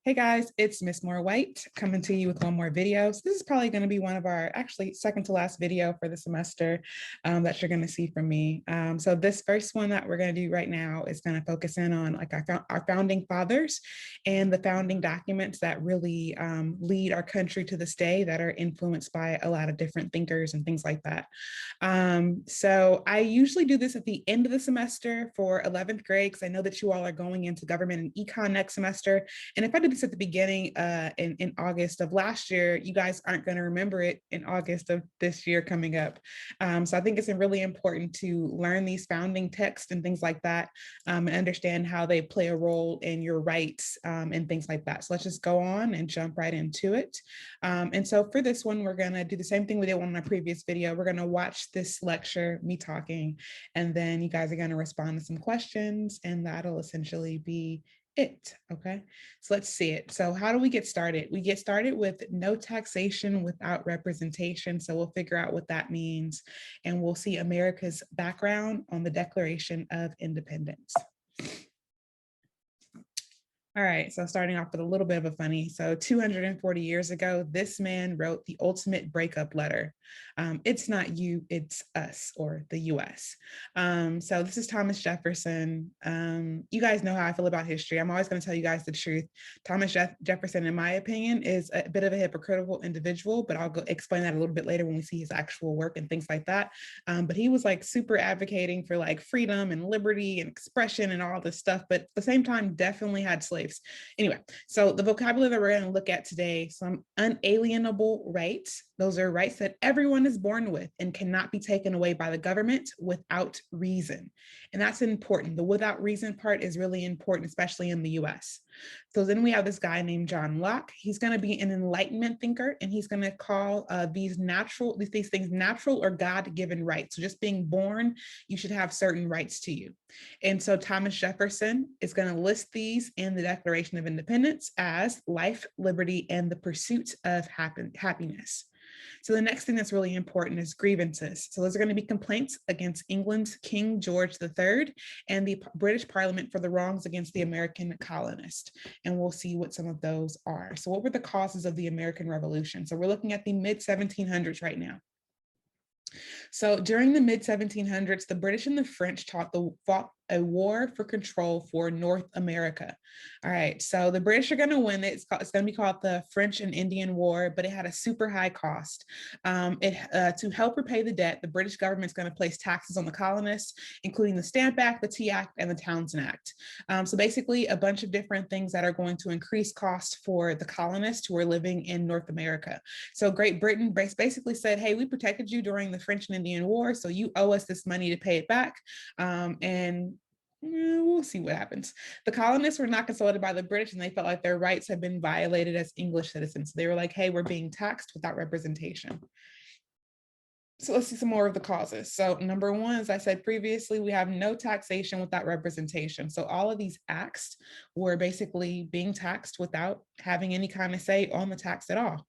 Hey guys, it's Miss More White coming to you with one more video. So this is probably going to be one of our actually second to last video for the semester that you're going to see from me. So this first one that we're going to do right now is going to focus in on like our founding fathers and the founding documents that really lead our country to this day that are influenced by a lot of different thinkers and things like that. So I usually do this at the end of the semester for 11th grade because I know that you all are going into government and econ next semester. And if I did this at the beginning in August of last year, you guys aren't going to remember it in August of this year coming up. So I think it's really important to learn these founding texts and things like that and understand how they play a role in your rights and things like that. So let's just go on and jump right into it. And so for this one, we're going to do the same thing we did on our previous video. We're going to watch this lecture, me talking, and then you guys are going to respond to some questions, and that'll essentially be it. Okay, so let's see it. So how do we get started? We get started with no taxation without representation. So we'll figure out what that means, and we'll see America's background on the Declaration of Independence. All right, so starting off with a little bit of a funny. So 240 years ago, this man wrote the ultimate breakup letter. It's not you, it's us, or the US. So this is Thomas Jefferson. You guys know how I feel about history. I'm always going to tell you guys the truth. Thomas Jefferson, in my opinion, is a bit of a hypocritical individual, but I'll go explain that a little bit later when we see his actual work and things like that. But he was like super advocating for like freedom and liberty and expression and all this stuff, but at the same time, definitely had slaves. Anyway, so the vocabulary that we're going to look at today, some unalienable rights. Those are rights that everyone is born with and cannot be taken away by the government without reason. And that's important. The without reason part is really important, especially in the US. So then we have this guy named John Locke. He's going to be an Enlightenment thinker, and he's going to call these things natural or God-given rights. So just being born, you should have certain rights to you. And so Thomas Jefferson is going to list these in the Declaration of Independence as life, liberty, and the pursuit of happiness. So the next thing that's really important is grievances. So those are going to be complaints against England's King George III and the British Parliament for the wrongs against the American colonists. And we'll see what some of those are. So what were the causes of the American Revolution? So we're looking at the mid-1700s right now. So during the mid-1700s, the British and the French fought a war for control for North America. All right, so the British are going to win. It's going to be called the French and Indian War, but it had a super high cost. To help repay the debt, the British government is going to place taxes on the colonists, including the Stamp Act, the Tea Act, and the Townshend Act. So basically a bunch of different things that are going to increase cost for the colonists who are living in North America. So Great Britain basically said, hey, we protected you during the French and Indian War, so you owe us this money to pay it back. And we'll see what happens. The colonists were not consulted by the British, and they felt like their rights had been violated as English citizens. So they were like, hey, we're being taxed without representation. So let's see some more of the causes. So number one, as I said previously, we have no taxation without representation. So all of these acts were basically being taxed without having any kind of say on the tax at all.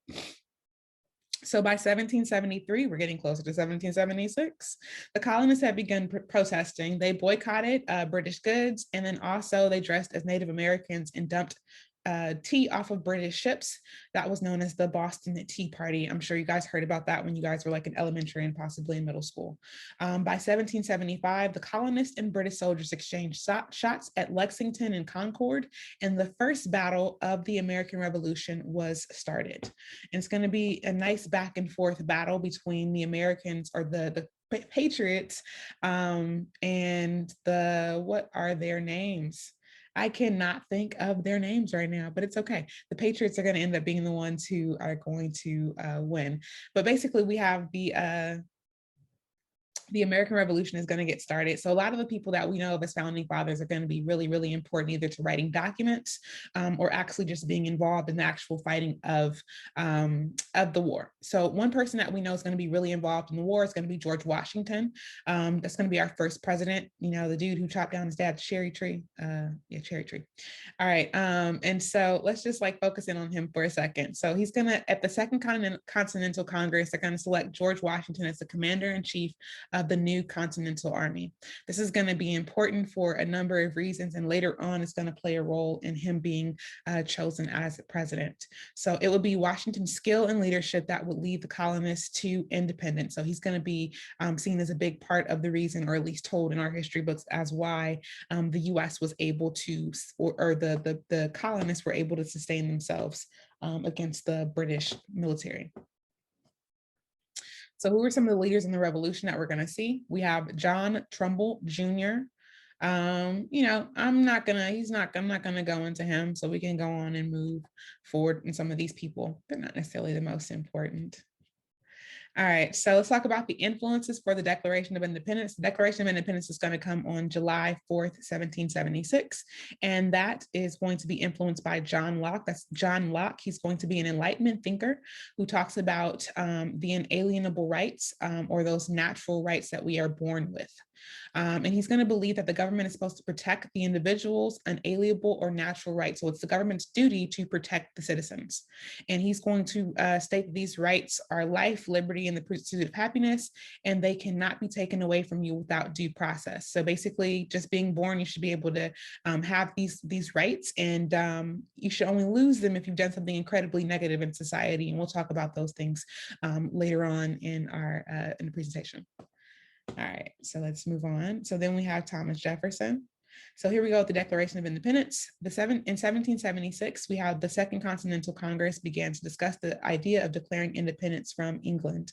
So by 1773, we're getting closer to 1776, the colonists had begun protesting. They boycotted British goods, and then also they dressed as Native Americans and dumped tea off of British ships. That was known as the Boston Tea Party. I'm sure you guys heard about that when you guys were like in elementary and possibly in middle school. By 1775, the colonists and British soldiers exchanged shots at Lexington and Concord, and the first battle of the American Revolution was started. And it's going to be a nice back and forth battle between the Americans, or the Patriots, and what are their names? I cannot think of their names right now, but it's okay. The Patriots are going to end up being the ones who are going to win. But basically, we have the American Revolution is going to get started. So a lot of the people that we know of as founding fathers are going to be really, really important, either to writing documents or actually just being involved in the actual fighting of the war. So one person that we know is going to be really involved in the war is going to be George Washington. That's going to be our first president, you know, the dude who chopped down his dad's cherry tree. Yeah, cherry tree. All right. And so let's just like focus in on him for a second. So he's going to, at the Second Continental Congress, they're going to select George Washington as the commander in chief of the new Continental Army. This is going to be important for a number of reasons, and later on it's going to play a role in him being chosen as president. So it would be Washington's skill and leadership that would lead the colonists to independence. So he's going to be seen as a big part of the reason, or at least told in our history books as why the U.S. was able to, or the colonists were able to sustain themselves against the British military. So who are some of the leaders in the revolution that we're going to see? We have John Trumbull Jr. You know, I'm not gonna go into him, so we can go on and move forward in some of these people. They're not necessarily the most important. All right, so let's talk about the influences for the Declaration of Independence. The Declaration of Independence is going to come on July 4th, 1776, and that is going to be influenced by John Locke. That's John Locke. He's going to be an Enlightenment thinker who talks about the inalienable rights, or those natural rights that we are born with. And he's going to believe that the government is supposed to protect the individual's unalienable or natural rights. So it's the government's duty to protect the citizens. And he's going to state that these rights are life, liberty, and the pursuit of happiness, and they cannot be taken away from you without due process. So basically, just being born, you should be able to have these rights, and you should only lose them if you've done something incredibly negative in society. And we'll talk about those things later on in the presentation. All right, so let's move on. So then we have Thomas Jefferson. So here we go with the Declaration of Independence. In 1776, we have the Second Continental Congress began to discuss the idea of declaring independence from England.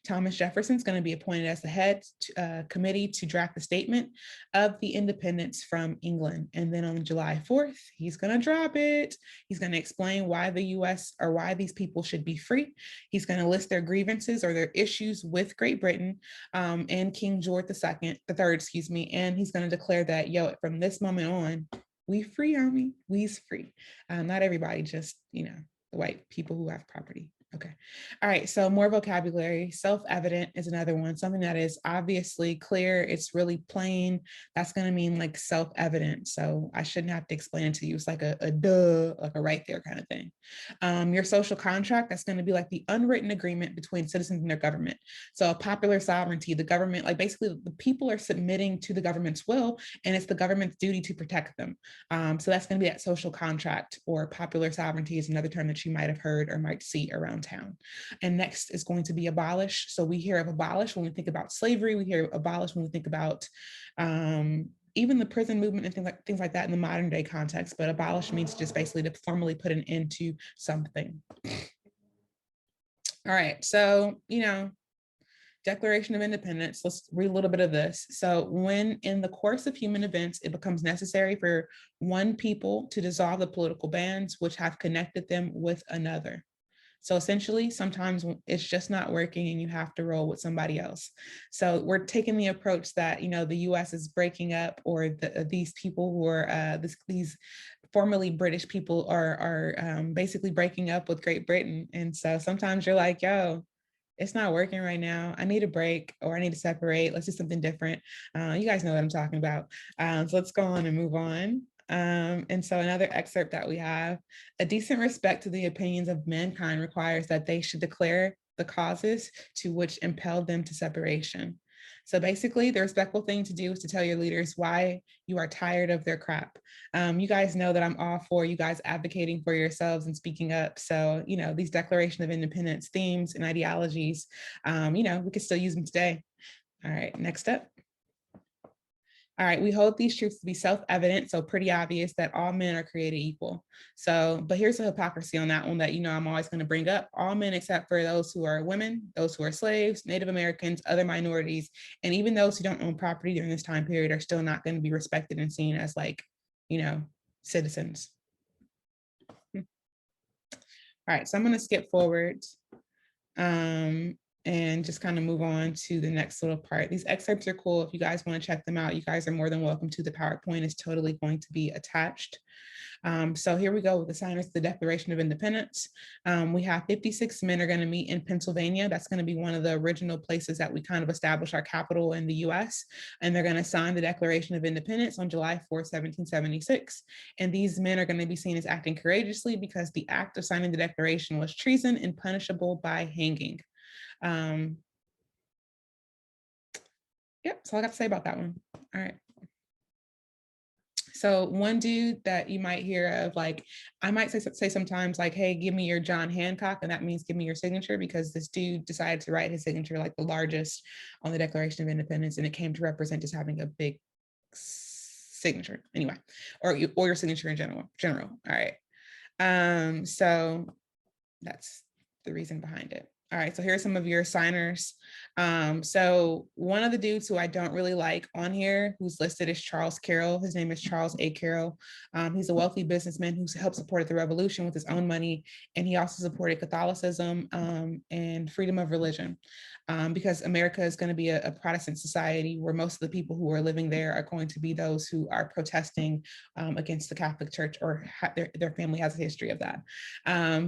Thomas Jefferson is going to be appointed as the head committee to draft the statement of the independence from England. And then on July 4th, he's going to drop it. He's going to explain why the US, or why these people should be free. He's going to list their grievances or their issues with Great Britain and King George II, and he's going to declare that, from this moment on, we free, army, we's free. Not everybody, just, the white people who have property. Okay. All right. So more vocabulary. Self-evident is another one. Something that is obviously clear. It's really plain. That's going to mean like self-evident. So I shouldn't have to explain it to you. It's like a duh, like a right there kind of thing. Your social contract, that's going to be like the unwritten agreement between citizens and their government. So popular sovereignty, the government, like basically the people are submitting to the government's will, and it's the government's duty to protect them. So that's going to be that social contract, or popular sovereignty is another term that you might have heard or might see around town. And next is going to be abolish. So we hear of abolish when we think about slavery. We hear abolish when we think about even the prison movement and things like that in the modern day context. But abolish means just basically to formally put an end to something. All right, so Declaration of Independence, let's read a little bit of this. So when in the course of human events, it becomes necessary for one people to dissolve the political bands which have connected them with another. So essentially, sometimes it's just not working and you have to roll with somebody else. So we're taking the approach that, the US is breaking up, or these people who are, these formerly British people are basically breaking up with Great Britain. And so sometimes you're like, yo, it's not working right now. I need a break, or I need to separate. Let's do something different. You guys know what I'm talking about. So let's go on and move on. And so another excerpt that we have: a decent respect to the opinions of mankind requires that they should declare the causes to which impelled them to separation. So basically, the respectful thing to do is to tell your leaders why you are tired of their crap. You guys know that I'm all for you guys advocating for yourselves and speaking up. So, these Declaration of Independence themes and ideologies, we can still use them today. All right, next up. All right, we hold these truths to be self-evident, so pretty obvious that all men are created equal. So, but here's the hypocrisy on that one that, I'm always going to bring up: all men except for those who are women, those who are slaves, Native Americans, other minorities, and even those who don't own property during this time period are still not going to be respected and seen as citizens. All right, so I'm going to skip forward and just kind of move on to the next little part. These excerpts are cool. If you guys want to check them out, you guys are more than welcome to. The PowerPoint is totally going to be attached. So here we go with the signers of the Declaration of Independence. We have 56 men are going to meet in Pennsylvania. That's going to be one of the original places that we kind of established our capital in the US. And they're going to sign the Declaration of Independence on July 4th, 1776. And these men are going to be seen as acting courageously because the act of signing the Declaration was treason and punishable by hanging. Yep, that's all I got to say about that one. All right. So one dude that you might hear of, like, I might say sometimes like, hey, give me your John Hancock, and that means give me your signature, because this dude decided to write his signature like the largest on the Declaration of Independence, and it came to represent just having a big signature anyway, or your signature in general. All right. So that's the reason behind it. All right, so here's some of your signers. So one of the dudes who I don't really like on here, who's listed as Charles Carroll. His name is Charles A. Carroll. He's a wealthy businessman who's helped support the revolution with his own money, and he also supported Catholicism and freedom of religion, because America is going to be a Protestant society where most of the people who are living there are going to be those who are protesting against the Catholic Church, or their family has a history of that.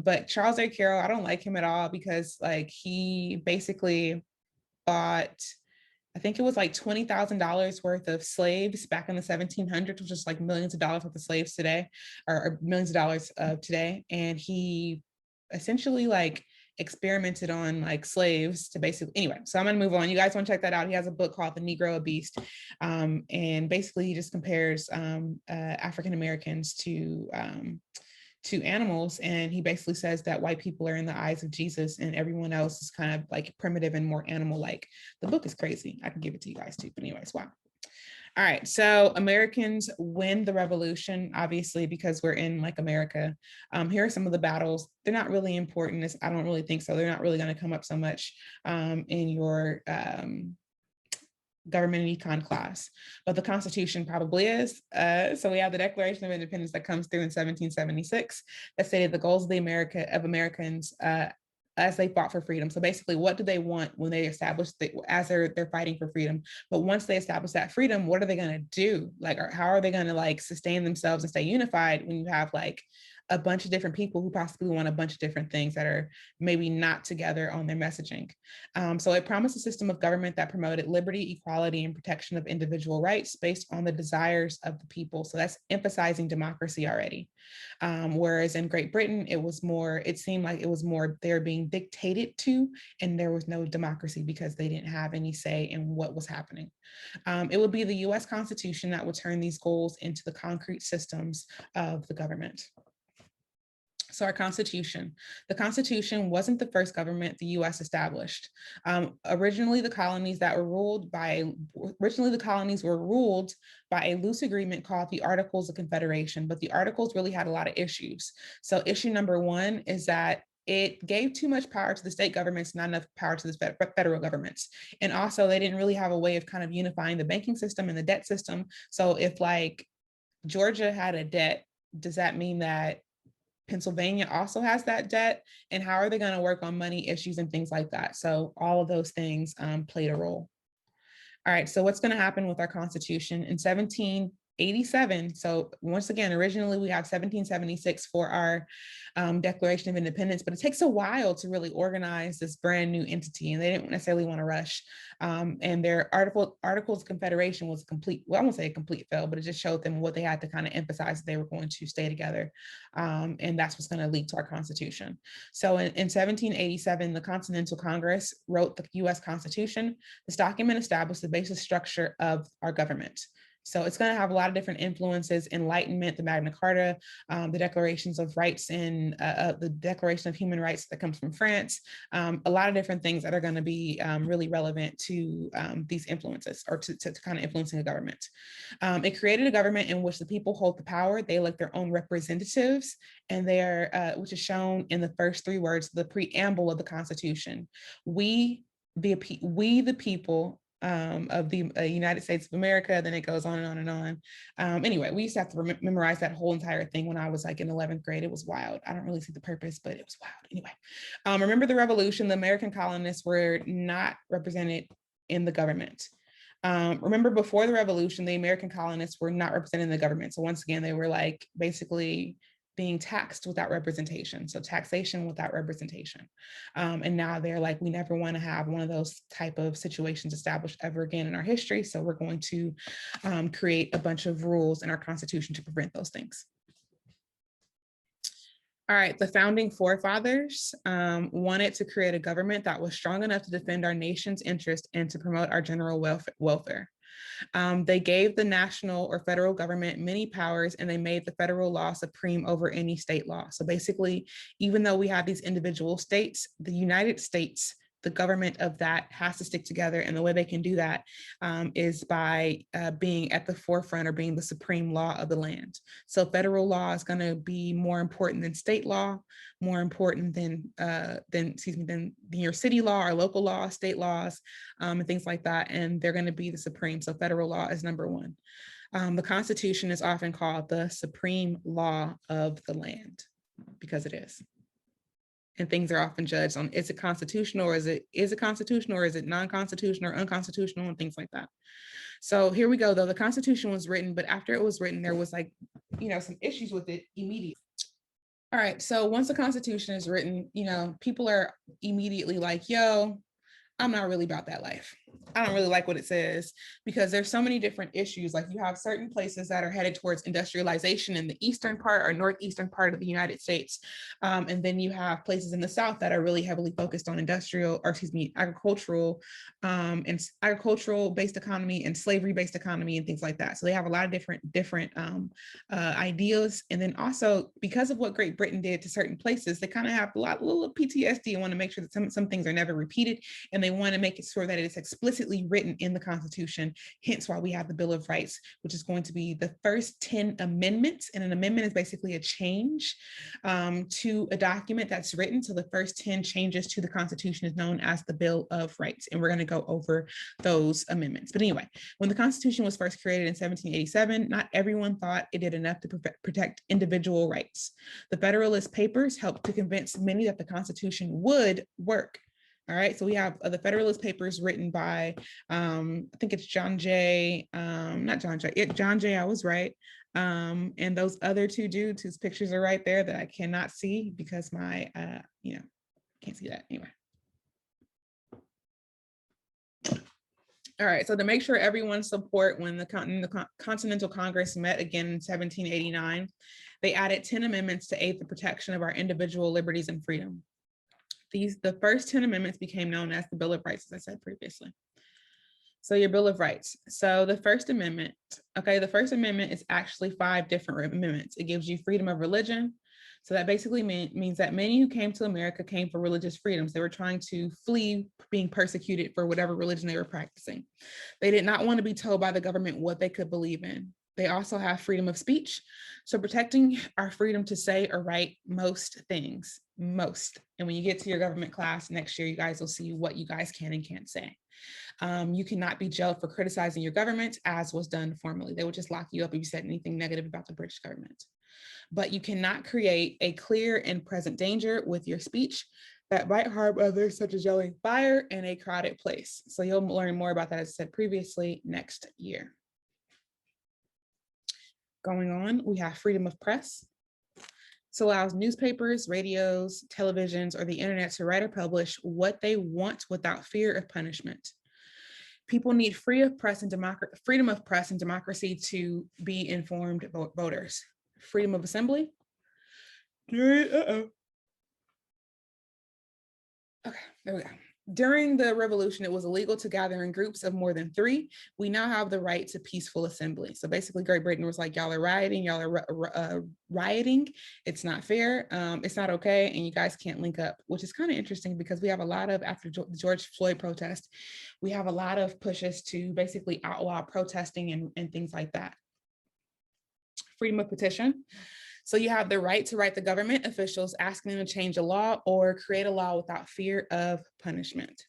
But Charles A. Carroll, I don't like him at all, because like he basically bought, I think it was like $20,000 worth of slaves back in the 1700s, which is like millions of dollars worth of slaves today, or millions of dollars today. And he essentially like experimented on like slaves to basically, anyway, so I'm gonna move on. You guys want to check that out. He has a book called The Negro, a Beast. And basically he just compares African Americans to animals, and he basically says that white people are in the eyes of Jesus and everyone else is kind of like primitive and more animal-like. The book is crazy. I can give it to you guys too, but anyways, wow. All right, so Americans win the revolution, obviously, because we're in like America. Here are some of the battles. They're not really important. I don't really think so. They're not really going to come up so much in your government and econ class, but the Constitution probably is. So we have the Declaration of Independence that comes through in 1776 that stated the goals of Americans as they fought for freedom. So basically, what do they want when they establish as they're fighting for freedom? But once they establish that freedom, what are they going to do? Like, or how are they going to like sustain themselves and stay unified when you have like a bunch of different people who possibly want a bunch of different things that are maybe not together on their messaging? So it promised a system of government that promoted liberty, equality, and protection of individual rights based on the desires of the people. So that's emphasizing democracy already. Whereas in Great Britain, it seemed like it was more they're being dictated to, and there was no democracy because they didn't have any say in what was happening. It would be the US Constitution that would turn these goals into the concrete systems of the government. So our Constitution. The Constitution wasn't the first government the US established. Originally the colonies were ruled by a loose agreement called the Articles of Confederation, but the Articles really had a lot of issues. So issue number one is that it gave too much power to the state governments, not enough power to the federal governments. And also they didn't really have a way of kind of unifying the banking system and the debt system. So if like Georgia had a debt, does that mean that Pennsylvania also has that debt? And how are they going to work on money issues and things like that? So all of those things played a role. All right, so what's going to happen with our Constitution in 1787? So once again, originally we have 1776 for our Declaration of Independence, but it takes a while to really organize this brand new entity, and they didn't necessarily want to rush. And their Articles of Confederation was a complete, well, I won't say a complete fail, but it just showed them what they had to kind of emphasize that they were going to stay together. And that's what's going to lead to our Constitution. So in 1787, the Continental Congress wrote the US Constitution. This document established the basic structure of our government. So it's going to have a lot of different influences: Enlightenment, the Magna Carta, the Declarations of Rights, and the Declaration of Human Rights that comes from France. A lot of different things that are going to be really relevant to these influences, or to kind of influencing a government. It created a government in which the people hold the power. They elect their own representatives, and they are, which is shown in the first three words, the preamble of the Constitution. We the people of the United States of America. Then it goes on and on and on. Anyway, we used to have to memorize that whole entire thing when I was like in 11th grade. It was wild. I don't really see the purpose, but it was wild. Anyway, remember the Revolution, the American colonists were not represented in the government. Remember before the Revolution, the American colonists were not represented in the government. So once again, they were like basically being taxed without representation. So taxation without representation. And now they're like, we never want to have one of those type of situations established ever again in our history. So we're going to create a bunch of rules in our Constitution to prevent those things. All right, the founding forefathers wanted to create a government that was strong enough to defend our nation's interest and to promote our general welfare. They gave the national or federal government many powers, and they made the federal law supreme over any state law. So basically, even though we have these individual states, the United States, the government of that has to stick together. And the way they can do that is by being at the forefront or being the supreme law of the land. So federal law is going to be more important than state law, more important than your city law or local law, state laws, and things like that. And they're going to be the supreme. So federal law is number one. The Constitution is often called the supreme law of the land because it is. And things are often judged on, is it constitutional, or is it constitutional, or is it non-constitutional or unconstitutional, and things like that. So here we go, though. The Constitution was written, but after it was written, there was some issues with it immediately. All right, so once the Constitution is written, people are immediately like, yo, I'm not really about that life. I don't really like what it says, because there's so many different issues. Like, you have certain places that are headed towards industrialization in the eastern part or northeastern part of the United States. And then you have places in the South that are really heavily focused on agricultural and agricultural-based economy and slavery-based economy and things like that. So they have a lot of different ideas. And then also, because of what Great Britain did to certain places, they kind of have a little PTSD and want to make sure that some things are never repeated. And they want to make it sure that it is explicitly written in the Constitution, hence why we have the Bill of Rights, which is going to be the first 10 amendments. And an amendment is basically a change to a document that's written. So the first 10 changes to the Constitution is known as the Bill of Rights. And we're going to go over those amendments. But anyway, when the Constitution was first created in 1787, not everyone thought it did enough to protect individual rights. The Federalist Papers helped to convince many that the Constitution would work. All right, so we have the Federalist Papers written by, I think it's John Jay, John Jay, I was right. And those other two dudes whose pictures are right there that I cannot see because my, can't see that anyway. All right, so to make sure everyone's support, when the Continental Congress met again in 1789, they added 10 amendments to aid the protection of our individual liberties and freedom. The first 10 amendments became known as the Bill of Rights, as I said previously. So your Bill of Rights. So the First Amendment, the First Amendment is actually 5 different amendments. It gives you freedom of religion. So that basically means that many who came to America came for religious freedoms. They were trying to flee being persecuted for whatever religion they were practicing. They did not want to be told by the government what they could believe in. They also have freedom of speech. So protecting our freedom to say or write most things, most. And when you get to your government class next year, you guys will see what you guys can and can't say. You cannot be jailed for criticizing your government, as was done formerly. They would just lock you up if you said anything negative about the British government. But you cannot create a clear and present danger with your speech that might harm others, such as yelling fire in a crowded place. So you'll learn more about that, as I said previously, next year. Going on, we have freedom of press. This allows newspapers, radios, televisions, or the internet to write or publish what they want without fear of punishment. People need freedom of press and democracy to be informed voters. Freedom of assembly. Okay, there we go. During the revolution, it was illegal to gather in groups of more than 3. We now have the right to peaceful assembly. So basically, Great Britain was like, y'all are rioting, rioting. It's not fair. It's not okay. And you guys can't link up, which is kind of interesting because we have a lot of, after the George Floyd protest, we have a lot of pushes to basically outlaw protesting and things like that. Freedom of petition. So you have the right to write the government officials asking them to change a law or create a law without fear of punishment.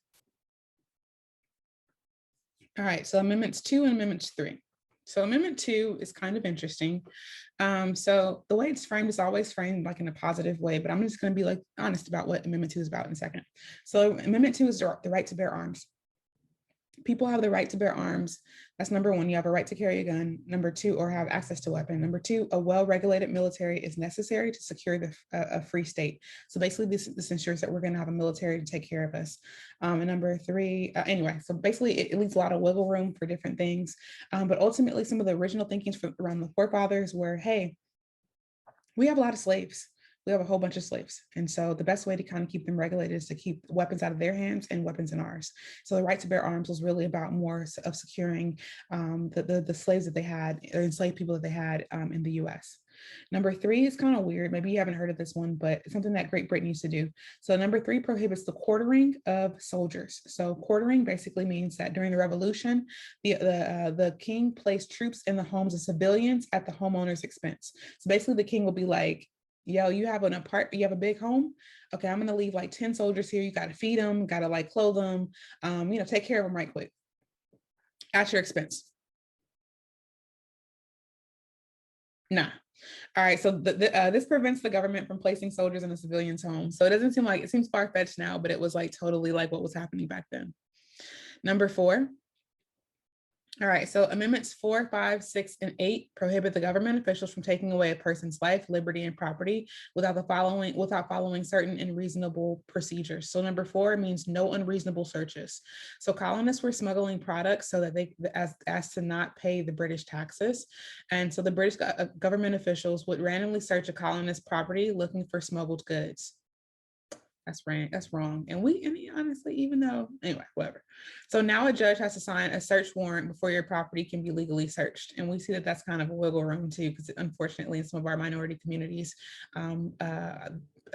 All right, so Amendments 2 and Amendments 3. So Amendment 2 is kind of interesting. So the way it's framed is always framed like in a positive way, but I'm just going to be like honest about what Amendment 2 is about in a second. So Amendment 2 is the right to bear arms. People have the right to bear arms. That's number 1. You have a right to carry a gun. Number 2, or have access to a weapon. Number 2, a well-regulated military is necessary to secure a free state. So basically, this ensures that we're going to have a military to take care of us. And number 3, anyway, so basically, it leaves a lot of wiggle room for different things. But ultimately, some of the original thinkings around the forefathers were, hey, we have a lot of slaves. We have a whole bunch of slaves. And so the best way to kind of keep them regulated is to keep weapons out of their hands and weapons in ours. So the right to bear arms was really about more of securing the slaves that they had, or enslaved people that they had in the US. Number three is kind of weird. Maybe you haven't heard of this one, but it's something that Great Britain used to do. So number three prohibits the quartering of soldiers. So quartering basically means that during the revolution, the king placed troops in the homes of civilians at the homeowner's expense. So basically the king will be like, yo, you have you have a big home. Okay, I'm gonna leave like 10 soldiers here. You gotta feed them, gotta like clothe them, take care of them right quick at your expense. Nah. All right, so this prevents the government from placing soldiers in a civilian's home. So it seems far-fetched now, but it was like totally like what was happening back then. Number four. All right, so amendments 4, 5, 6, and 8 prohibit the government officials from taking away a person's life, liberty, and property without following certain and reasonable procedures. So number 4 means no unreasonable searches. So colonists were smuggling products so that they as to not pay the British taxes. And so the British government officials would randomly search a colonist's property looking for smuggled goods. That's right. That's wrong. And honestly, even though, anyway, whatever. So now a judge has to sign a search warrant before your property can be legally searched. And we see that that's kind of a wiggle room too, because unfortunately in some of our minority communities,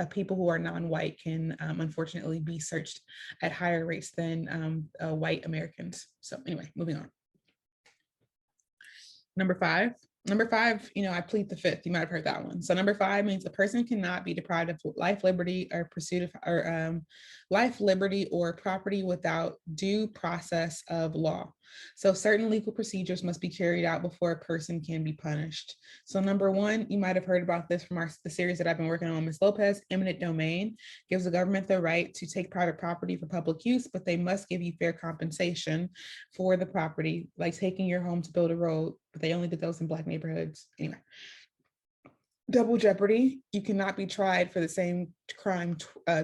people who are non-white can unfortunately be searched at higher rates than white Americans. So anyway, moving on. Number five, I plead the fifth. You might have heard that one. So number 5 means a person cannot be deprived of life, liberty, or life, liberty, or property without due process of law. So certain legal procedures must be carried out before a person can be punished. So number 1, you might have heard about this from the series that I've been working on, Ms. Lopez. Eminent domain gives the government the right to take private property for public use, but they must give you fair compensation for the property, like taking your home to build a road, but they only did those in Black neighborhoods. Anyway, double jeopardy. You cannot be tried for the same crime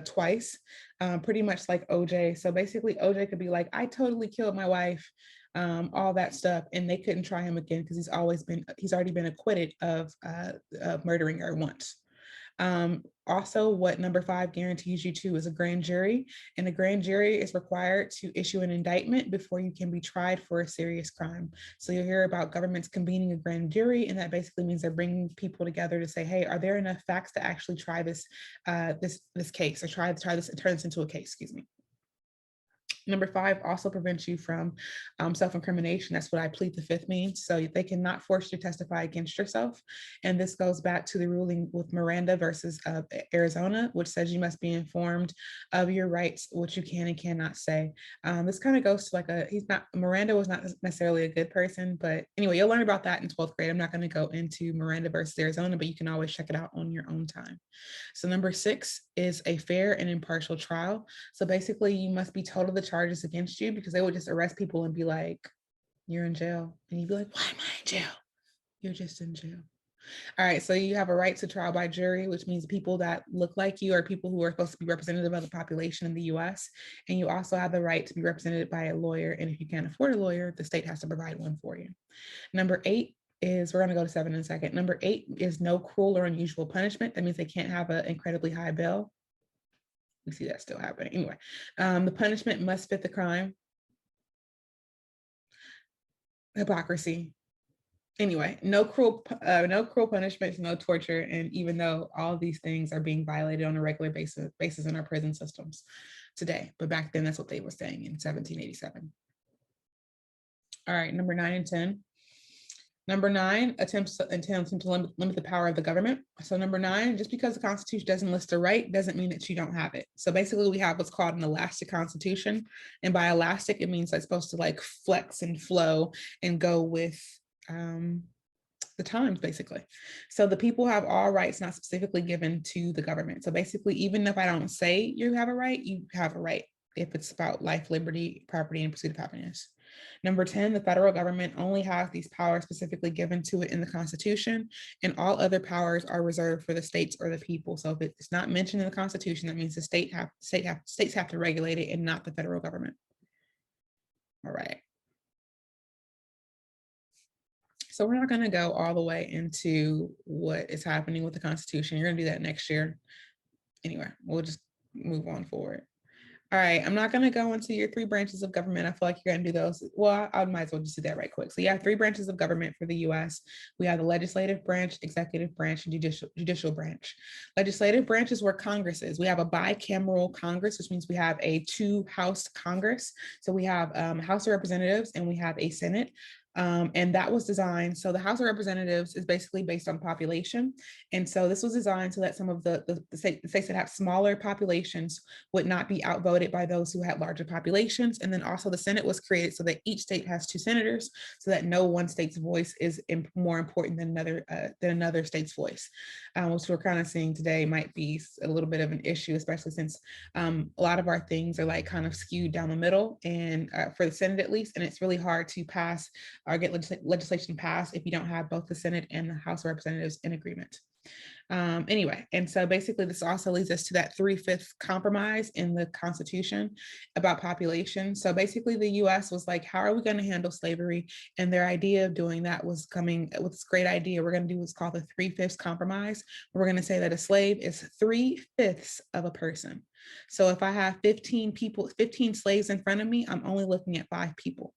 twice, pretty much like OJ. So basically OJ could be like, I totally killed my wife, all that stuff, and they couldn't try him again because he's already been acquitted of murdering her once. Also, what number 5 guarantees you to is a grand jury, and a grand jury is required to issue an indictment before you can be tried for a serious crime. So you'll hear about governments convening a grand jury, and that basically means they're bringing people together to say, hey, are there enough facts to actually try this this case, or try this and turn this into a case, excuse me. Number 5 also prevents you from self-incrimination. That's what I plead the fifth means. So they cannot force you to testify against yourself. And this goes back to the ruling with Miranda versus Arizona, which says you must be informed of your rights, what you can and cannot say. This kind of goes to Miranda was not necessarily a good person, but anyway, you'll learn about that in 12th grade. I'm not going to go into Miranda versus Arizona, but you can always check it out on your own time. So number 6 is a fair and impartial trial. So basically you must be told of the charges against you, because they would just arrest people and be like, you're in jail. And you'd be like, why am I in jail? You're just in jail. All right, so you have a right to trial by jury, which means people that look like you are people who are supposed to be representative of the population in the US. And you also have the right to be represented by a lawyer. And if you can't afford a lawyer, the state has to provide one for you. Number 8 is, we're going to go to 7 in a second. Number 8 is no cruel or unusual punishment. That means they can't have an incredibly high bail. We see that still happening. Anyway, the punishment must fit the crime. Hypocrisy. Anyway, no cruel punishments, no torture. And even though all these things are being violated on a regular basis in our prison systems today, but back then that's what they were saying in 1787. All right, number 9 and 10. Number 9, attempts to limit the power of the government. So number 9, just because the Constitution doesn't list a right doesn't mean that you don't have it. So basically we have what's called an elastic constitution. And by elastic, it means it's supposed to like flex and flow and go with the times, basically. So the people have all rights not specifically given to the government. So basically, even if I don't say you have a right, you have a right if it's about life, liberty, property, and pursuit of happiness. Number 10, the federal government only has these powers specifically given to it in the Constitution, and all other powers are reserved for the states or the people. So if it's not mentioned in the Constitution, that means the states have to regulate it and not the federal government. All right. So we're not going to go all the way into what is happening with the Constitution. You're going to do that next year. Anyway, we'll just move on forward. All right, I'm not going to go into your three branches of government. I feel like you're going to do those. Well, I might as well just do that right quick. So you have three branches of government for the US. We have the legislative branch, executive branch, and judicial branch. Legislative branch is where Congress is. We have a bicameral Congress, which means we have a two-house Congress. So we have House of Representatives and we have a Senate. And that was designed, so the House of Representatives is basically based on population. And so this was designed so that some of the states that have smaller populations would not be outvoted by those who had larger populations. And then also the Senate was created so that each state has two senators, so that no one state's voice is more important than another state's voice, which we're kind of seeing today might be a little bit of an issue, especially since a lot of our things are like kind of skewed down the middle, and for the Senate at least, and it's really hard to pass or get legislation passed if you don't have both the Senate and the House of Representatives in agreement. Anyway, and so basically this also leads us to that 3/5 compromise in the Constitution about population. So basically the US was like, how are we going to handle slavery? And their idea of doing that was coming with this great idea. We're going to do what's called the 3/5 compromise. We're going to say that a slave is 3/5 of a person. So if I have 15 slaves in front of me, I'm only looking at 5 people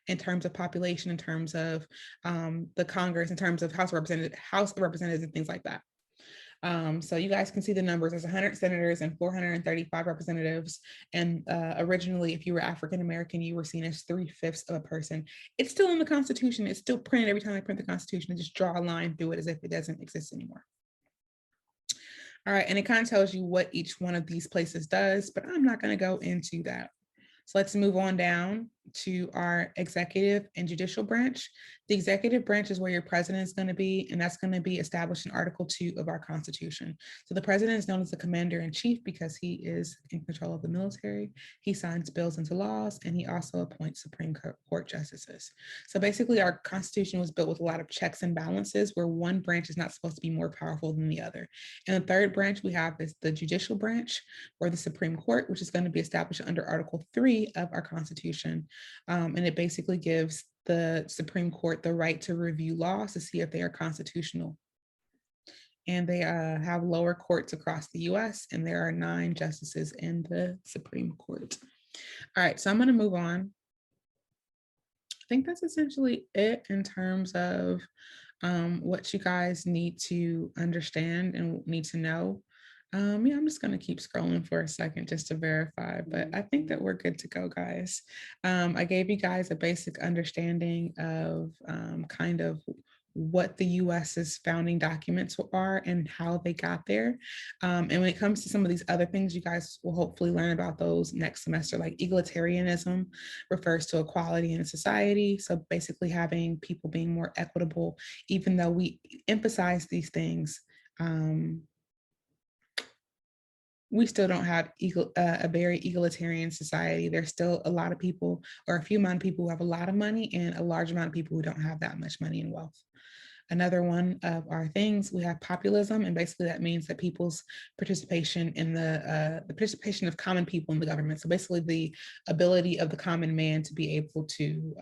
in terms of population, in terms of the Congress, in terms of House of Representatives and things like that. So you guys can see the numbers. There's 100 senators and 435 representatives. And originally, if you were African American, you were seen as 3/5 of a person. It's still in the Constitution. It's still printed every time they print the Constitution. They just draw a line through it as if it doesn't exist anymore. All right, and it kind of tells you what each one of these places does, but I'm not going to go into that. So let's move on down to our executive and judicial branch. The executive branch is where your president is going to be, and that's going to be established in Article 2 of our Constitution. So the president is known as the commander in chief because he is in control of the military. He signs bills into laws, and he also appoints Supreme Court justices. So basically, our Constitution was built with a lot of checks and balances where one branch is not supposed to be more powerful than the other. And the third branch we have is the judicial branch, or the Supreme Court, which is going to be established under Article 3 of our Constitution. And it basically gives the Supreme Court the right to review laws to see if they are constitutional. And they have lower courts across the US, and there are 9 justices in the Supreme Court. All right, so I'm going to move on. I think that's essentially it in terms of what you guys need to understand and need to know. Yeah, I'm just going to keep scrolling for a second just to verify, but I think that we're good to go, guys. I gave you guys a basic understanding of kind of what the US's founding documents are and how they got there. And when it comes to some of these other things, you guys will hopefully learn about those next semester, like egalitarianism refers to equality in a society. So basically having people being more equitable, even though we emphasize these things, we still don't have a very egalitarian society. There's still a lot of people, or a few amount of people who have a lot of money and a large amount of people who don't have that much money and wealth. Another one of our things, we have populism, and basically that means that people's participation in the participation of common people in the government. So basically the ability of the common man to be able to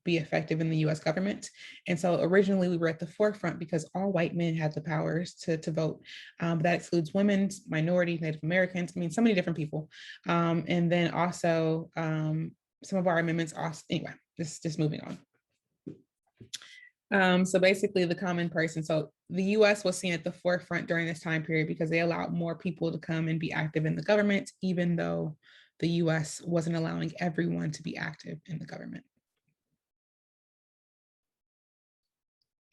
be effective in the US government. And so originally we were at the forefront because all white men had the powers to vote. But that excludes women, minorities, Native Americans, I mean, so many different people. And then also some of our amendments also, anyway, just moving on. So basically the common person. So the US was seen at the forefront during this time period because they allowed more people to come and be active in the government, even though the US wasn't allowing everyone to be active in the government.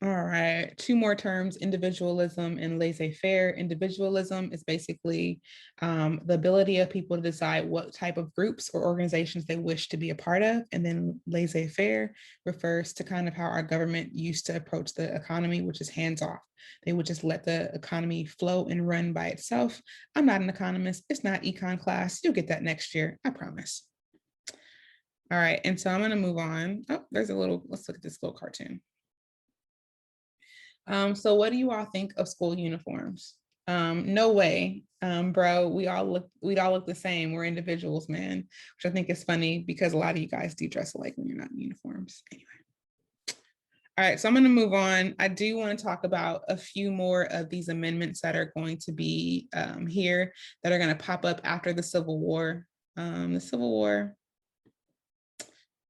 All right, 2 more terms, individualism and laissez-faire. Individualism is basically the ability of people to decide what type of groups or organizations they wish to be a part of. And then laissez-faire refers to kind of how our government used to approach the economy, which is hands-off. They would just let the economy flow and run by itself. I'm not an economist. It's not econ class. You'll get that next year, I promise. All right, and so I'm going to move on. Oh, let's look at this little cartoon. So what do you all think of school uniforms? No way, bro. We'd all look the same. We're individuals, man, which I think is funny because a lot of you guys do dress alike when you're not in uniforms. Anyway. All right, so I'm going to move on. I do want to talk about a few more of these amendments that are going to be here that are going to pop up after the Civil War. The Civil War, you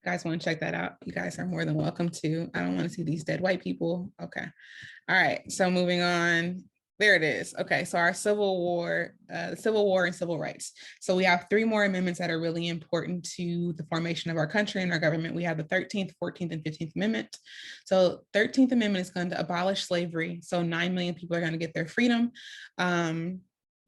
guys want to check that out? You guys are more than welcome to. I don't want to see these dead white people. Okay. All right, so moving on. There it is. Okay, so our Civil War, Civil War and civil rights. So we have three more amendments that are really important to the formation of our country and our government. We have the 13th, 14th, and 15th Amendment. So 13th Amendment is going to abolish slavery. So 9 million people are going to get their freedom. The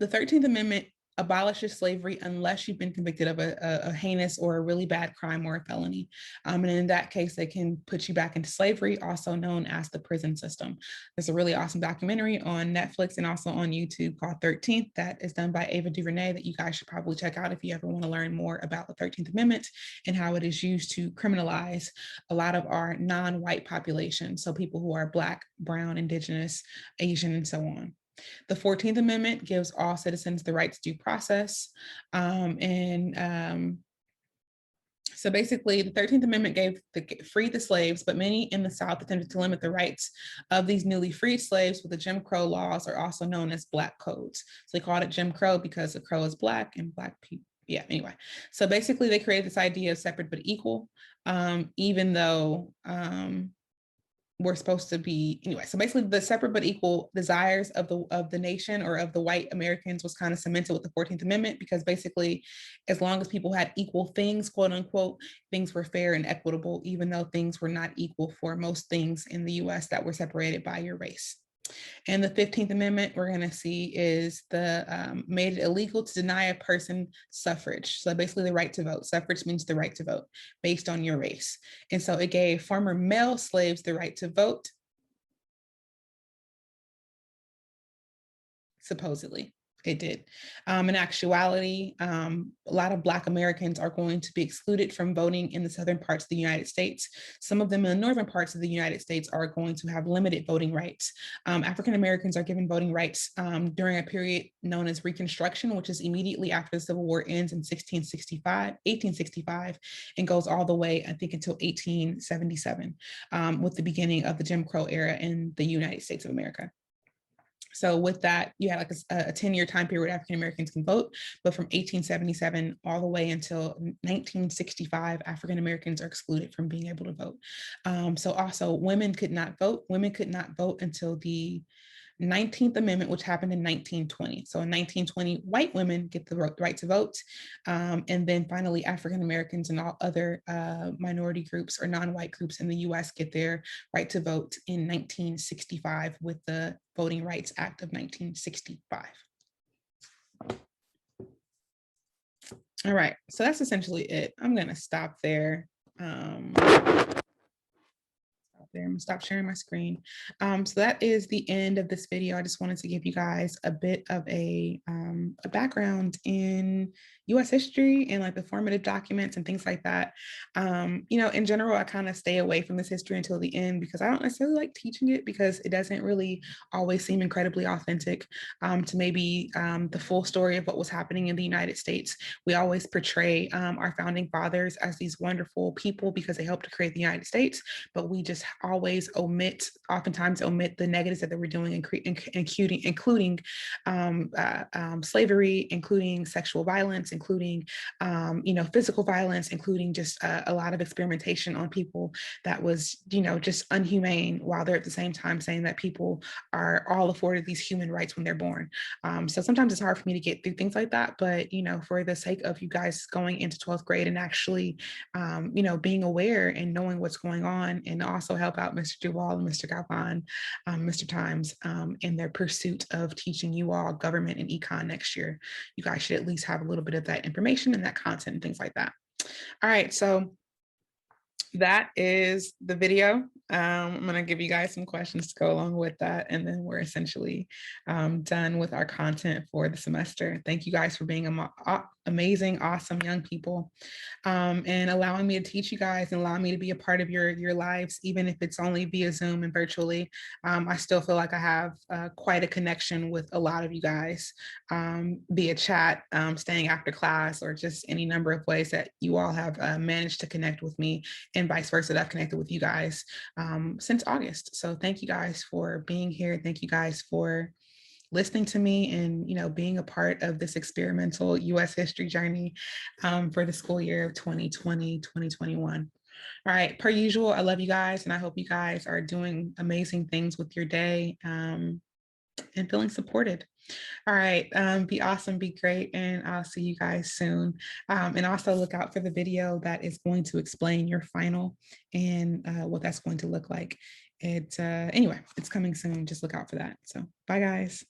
13th Amendment abolishes slavery unless you've been convicted of a heinous or a really bad crime or a felony. And in that case, they can put you back into slavery, also known as the prison system. There's a really awesome documentary on Netflix and also on YouTube called 13th that is done by Ava DuVernay that you guys should probably check out if you ever want to learn more about the 13th Amendment and how it is used to criminalize a lot of our non-white population. So people who are Black, Brown, Indigenous, Asian, and so on. The 14th Amendment gives all citizens the right to due process. So basically, the 13th Amendment freed the slaves, but many in the South attempted to limit the rights of these newly freed slaves with the Jim Crow laws, are also known as Black codes. So they called it Jim Crow because the crow is Black and Black people. Yeah, anyway. So basically, they created this idea of separate but equal, even though we're supposed to be anyway. So basically the separate but equal desires of the nation or of the white Americans was kind of cemented with the 14th Amendment, because basically as long as people had equal things, quote unquote, things were fair and equitable, even though things were not equal for most things in the US that were separated by your race. And the 15th Amendment we're going to see is made it illegal to deny a person suffrage. So basically the right to vote. Suffrage means the right to vote based on your race. And so it gave former male slaves the right to vote, supposedly. It did. In actuality, a lot of Black Americans are going to be excluded from voting in the southern parts of the United States. Some of them in the northern parts of the United States are going to have limited voting rights. African Americans are given voting rights during a period known as Reconstruction, which is immediately after the Civil War ends in 1865, and goes all the way, I think, until 1877, with the beginning of the Jim Crow era in the United States of America. So with that, you had like a 10-year time period African Americans can vote, but from 1877 all the way until 1965, African Americans are excluded from being able to vote. So also women could not vote. Women could not vote until the 19th Amendment, which happened in 1920. So in 1920, white women get the right to vote. And then finally, African Americans and all other minority groups or non-white groups in the US get their right to vote in 1965 with the Voting Rights Act of 1965. All right, so that's essentially it. I'm gonna stop there. I'm gonna stop sharing my screen. So that is the end of this video. I just wanted to give you guys a bit of a background in US history and like the formative documents and things like that. In general, I kind of stay away from this history until the end because I don't necessarily like teaching it, because it doesn't really always seem incredibly authentic to maybe the full story of what was happening in the United States. We always portray our founding fathers as these wonderful people because they helped to create the United States, but we just oftentimes omit the negatives that they were doing, including slavery, including sexual violence, including physical violence, including just a lot of experimentation on people that was just unhumane, while they're at the same time saying that people are all afforded these human rights when they're born. So sometimes it's hard for me to get through things like that, but for the sake of you guys going into 12th grade and actually being aware and knowing what's going on, and also help out Mr. Duval and Mr. Galvan, Mr. Times, in their pursuit of teaching you all government and econ next year. You guys should at least have a little bit of that information and that content and things like that. All right, so that is the video. I'm going to give you guys some questions to go along with that, and then we're essentially done with our content for the semester. Thank you guys for being amazing, awesome young people, and allowing me to teach you guys and allowing me to be a part of your lives, even if it's only via Zoom and virtually. I still feel like I have quite a connection with a lot of you guys via chat, staying after class, or just any number of ways that you all have managed to connect with me, and vice versa, that I've connected with you guys. since August. So thank you guys for being here. Thank you guys for listening to me and being a part of this experimental US history journey for the school year of 2020-2021. All right, per usual, I love you guys and I hope you guys are doing amazing things with your day and feeling supported. All right, be awesome, be great, and I'll see you guys soon. And also look out for the video that is going to explain your final and what that's going to look like. Anyway, it's coming soon. Just look out for that. So bye guys.